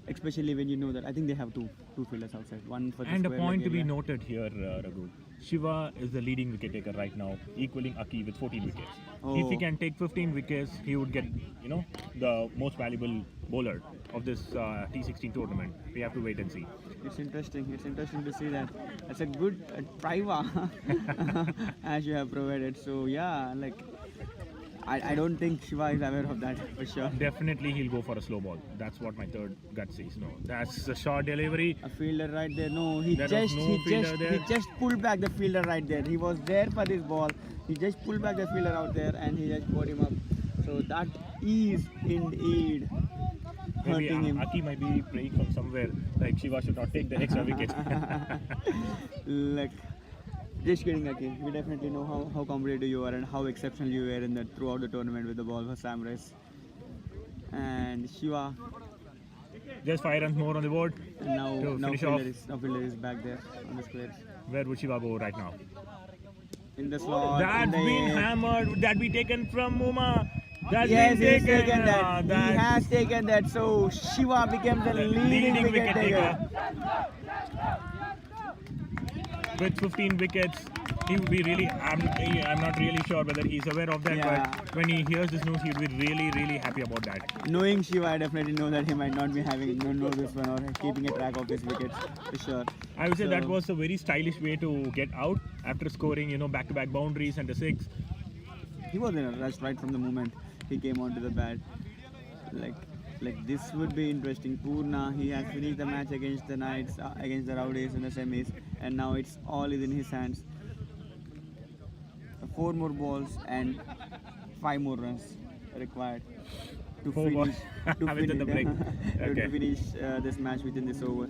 especially when you know that I think they have two fielders outside, one for the And a square point leg to be area. noted here, Raghu. Shiva is the leading wicket taker right now, equaling Aki with 14 wickets. If he Oh. can take 15 wickets, he would get, the most valuable bowler of this T16 tournament. We have to wait and see. It's interesting. It's interesting to see that. That's a good priva as you have provided. So yeah, like I don't think Shiva is aware of that for sure. Definitely he'll go for a slow ball. That's what my third gut says. No, that's the short delivery. A fielder right there. No, he There was just no fielder there. he just pulled back the fielder right there. He was there for this ball. He just pulled back the fielder out there, and he just brought him up. So that is indeed Maybe hurting him. Aki might be praying from somewhere, like Shiva should not take the extra wicket. Like, just kidding, Aki. We definitely know how competitive you are and how exceptional you were throughout the tournament with the ball for Samurais. And Shiva, Just 5 runs more on the board. and To now finish off. fielder is back there on the squares. Where would Shiva go right now? In the slot. That's in the been air. hammered. Would that be taken from Muma? That's Yes, been he's taken that. Ah, He that's has taken that. So Shiva becomes the leading wicket taker. With 15 wickets, he would be really. I'm not really sure whether he's aware of that, Yeah. but when he hears this news, he'd be really happy about that. Knowing Shiva, I definitely know that he might not be don't know this one or keeping a track of his wickets for sure. I would say that So- was a very stylish way to get out after scoring, back-to-back boundaries and the 6. He was in a rush right from the moment he came onto the bat. Like this would be interesting. Purna, he has finished the match against the Knights, against the Rowdies in the semis, and now it's all is in his hands. 4 more balls and 5 more runs required to 4 balls finish within the break. to Okay. finish this match within this over.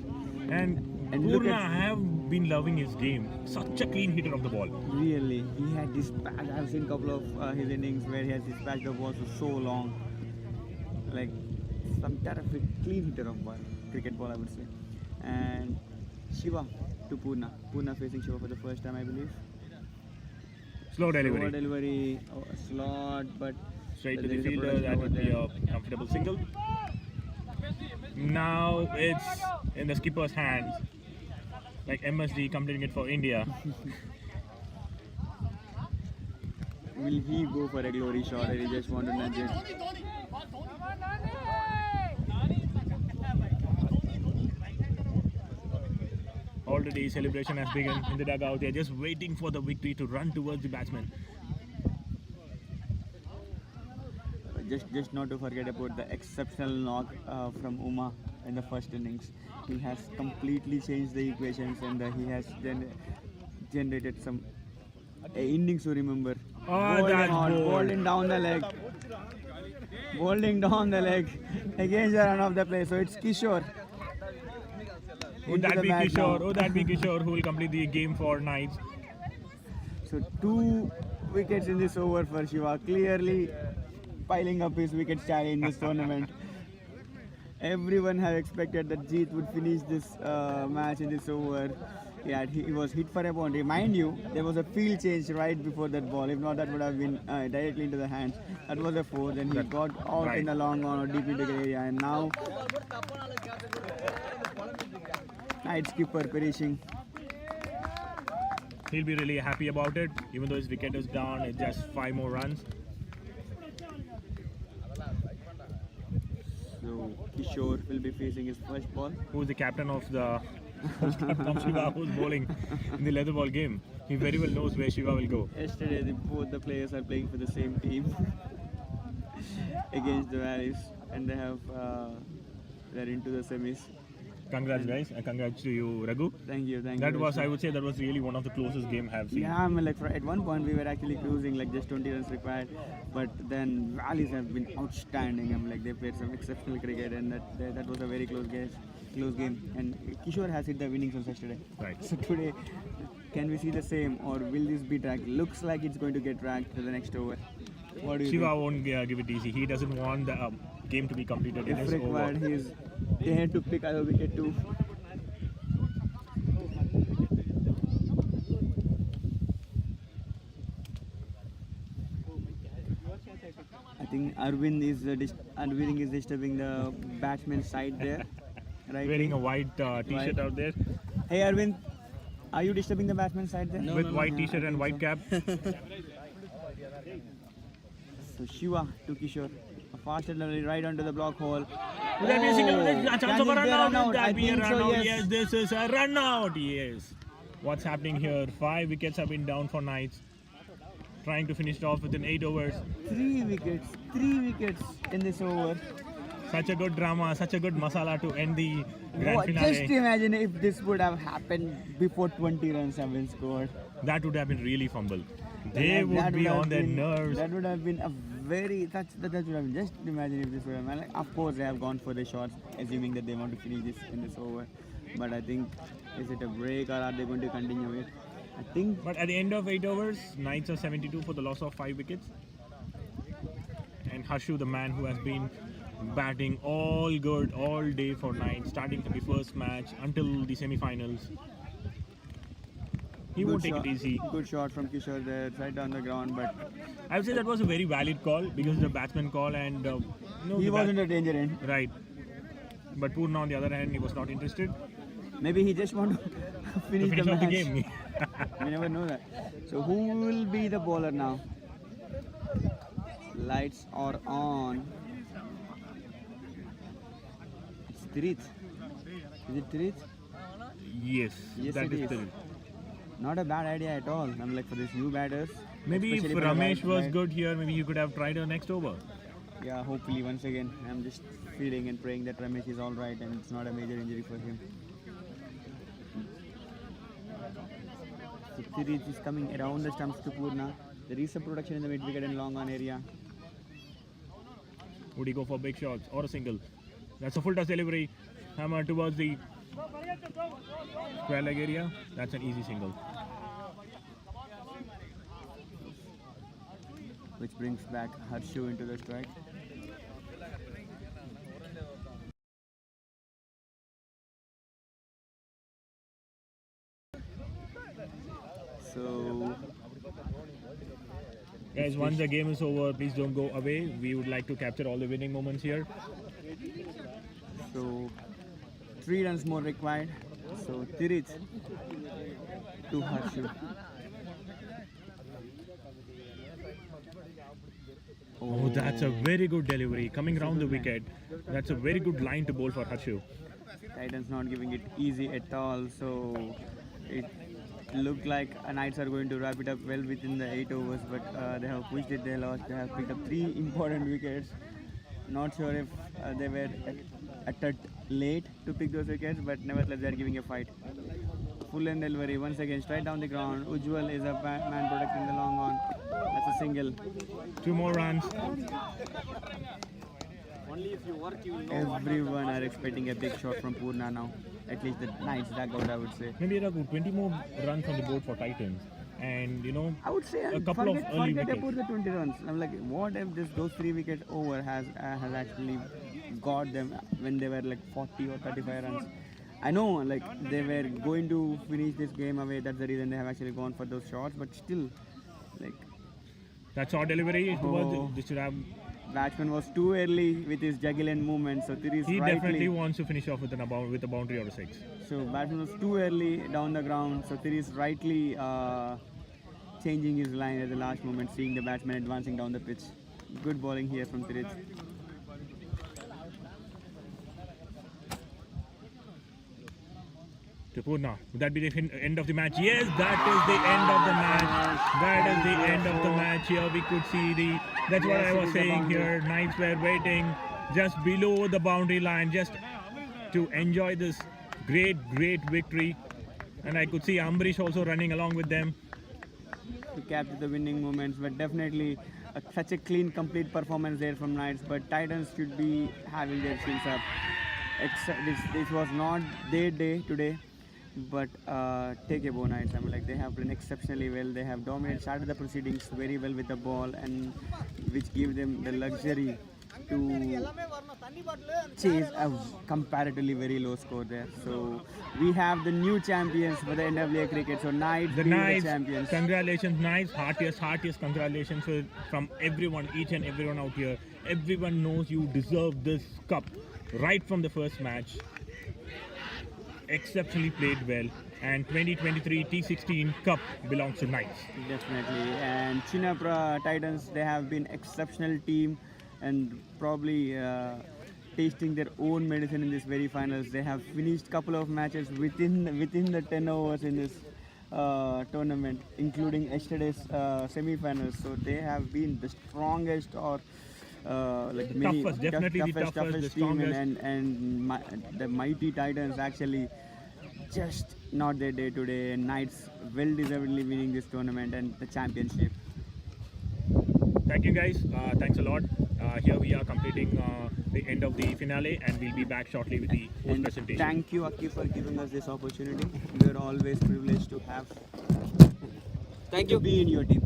And look Purna at- have been loving his game. Such a clean hitter of the ball. Really, he had dispatched. I've seen a couple of his innings where he has dispatched the balls for so long. Like some terrific clean hitter of ball, cricket ball, I would say. And Shiva to Purna. Purna facing Shiva for the first time, I believe. Slow delivery. Slower delivery, slot, but Straight to there the is a fielder. production That would over be there. a comfortable single. Now it's in the skipper's hands. Like MSD completing it for India. Will he go for a glory shot, or he just want to nudge it? already. Celebration has begun in the dugout. They're just waiting for the victory to run towards the batsman. Just not to forget about the exceptional knock from Uma in the first innings. He has completely changed the equations, and he has generated some innings to remember. Bowling down the leg. Bowling down the leg against the run of the play. So it's Kishore. Would that be Kishore? Would that be Kishore who will complete the game for Knights? So 2 wickets in this over for Shiva. Clearly piling up his wicket tally in this tournament. Everyone had expected that Jeet would finish this match in this over. He was hit for a boundary. Mind you, there was a field change right before that ball. If not, that would have been directly into the hands. That was a 4. Then he got out in the long on or deep into the area. And now, Knight skipper perishing. He'll be really happy about it. Even though his wicket is down, it's just 5 more runs. So Kishore will be facing his first ball. Who's the captain of the Shiva, who's bowling in the leather ball game? He very well knows where Shiva will go. Yesterday, both the players are playing for the same team against the Valleys, and they're into the semis. Congrats, guys, and congrats to you, Raghu. Thank you. I would say, that was really one of the closest game I have seen. Yeah, I mean, like at one point we were actually cruising, like just 20 runs required, but then Valleys have been outstanding. I mean, like they played some exceptional cricket, and that was a very close game. And Kishore has hit the winnings on yesterday. Right. So today, can we see the same, or will this be dragged? Looks like it's going to get dragged to the next over. What do you Shiva think? won't give it easy. He doesn't want the game to be completed in If his required, over. he is there to pick other wicket too. I think Arvind is disturbing the batsman's side there. Right. Wearing a white t-shirt out there. Hey Arvind, are you disturbing the batsman's side there? With white t-shirt and white cap. So Shiva to Kishore. A fast delivery right onto the block hole. Would that be a single? A chance of a run out? Would I that be a think run so, out? yes. Yes, this is a run out. Yes. What's happening here? 5 wickets have been down for Knights. Trying to finish it off within 8 overs. 3 wickets in this over. Such a good drama, such a good masala to end the grand finale. Just imagine if this would have happened before 20 runs have been scored. That would have been really fumble. They would be on their nerves. That would have been a very that would have been, just imagine if this would have been, like, of course they have gone for the shots assuming that they want to finish this in this over, but I think, is it a break or are they going to continue it? I think. But at the end of 8 overs, Knights are 72 for the loss of 5 wickets. And Harshu, the man who has been batting all good all day for Knights, starting from the first match until the semi-finals. He won't take it easy. Good shot from Kishore there, right on the ground, but I would say that was a very valid call because the batsman call and he wasn't a danger end. Right. But Purna on the other hand, he was not interested. Maybe he just want to finish the off match. the game. We never know that. So who will be the bowler now? Lights are on. It's Tirith. Is it Tirith? Yes, Yes, that it is is. still. Not a bad idea at all. I'm like, for these new batters. Maybe if especially for the Ramesh was right- good here, maybe you could have tried a next over. Yeah, hopefully once again. I'm just feeling and praying that Ramesh is alright and it's not a major injury for him. So Tirith is coming around the stumps to Purna. There is some production in the mid wicket and long on area. Would he go for big shots or a single? That's a full toss delivery. Hammer towards the square leg area. That's an easy single. Which brings back Harshu into the strike. So Guys, once the game is over, please don't go away. We would like to capture all the winning moments here. So 3 runs more required. So Tirith to Harshu. Oh, that's a very good delivery. Coming round the wicket. That's a very good line to bowl for Harshu. Titans not giving it easy at all. So it looked like Knights are going to wrap it up well within the 8 overs, but they have pushed it. They lost. They have picked up 3 important wickets. Not sure if they were a touch late to pick those wickets, but nevertheless they are giving a fight. Full end delivery once again straight down the ground. Ujjwal is a man protecting the long on. That's a single. 2 more runs. Everyone are expecting a big shot from Purna now. At least the Knights dugout, I would say. Maybe there are 20 more runs on the board for Titans. And I would say a couple of early forget wickets. about the 20 runs. I'm like, what if those 3 wickets over has actually got them when they were like 40 or 35 runs? I know, like they were going to finish this game away. That's the reason they have actually gone for those shots. But still, like That short delivery towards this should have. batsman was too early with his juggling movement. So Thiris He rightly. definitely wants to finish off with a boundary or a 6. So batsman was too early down the ground. So Thiris rightly changing his line at the last moment, seeing the batsman advancing down the pitch. Good bowling here from Thiris. To Purna. Would that be the end of the match? Yes, that is the end of the match. That is the end of the match. Here we could see the. That's what I was saying here. Knights were waiting just below the boundary line just to enjoy this great victory. And I could see Ambrish also running along with them. To capture the winning moments, but definitely such a clean, complete performance there from Knights. But Titans should be having their chins up. This was not their day today, but take a bow Knights. I mean, like they have played exceptionally well. They have started the proceedings very well with the ball, and which give them the luxury to chase a comparatively very low score there. So we have the new champions for the NWA cricket. So Knights The being Knights, the champions. congratulations, Knights, heartiest congratulations from everyone, each and everyone out here. Everyone knows you deserve this cup right from the first match. Exceptionally played well, and 2023 T16 cup belongs to Knights. Definitely. And Chinapra Titans, they have been exceptional team and probably tasting their own medicine in this very finals. They have finished couple of matches within the 10 overs in this tournament, including yesterday's semi-finals. So they have been the strongest or Toughest, definitely the toughest, the team, strongest. and the mighty Titans actually just not their day today. And Knights well deservedly winning this tournament and the championship. Thank you guys. Thanks a lot. Here we are completing the end of the finale, and we'll be back shortly with the post And presentation. thank you, Aki, for giving us this opportunity. We're always privileged to have. Thank to you. be in your team.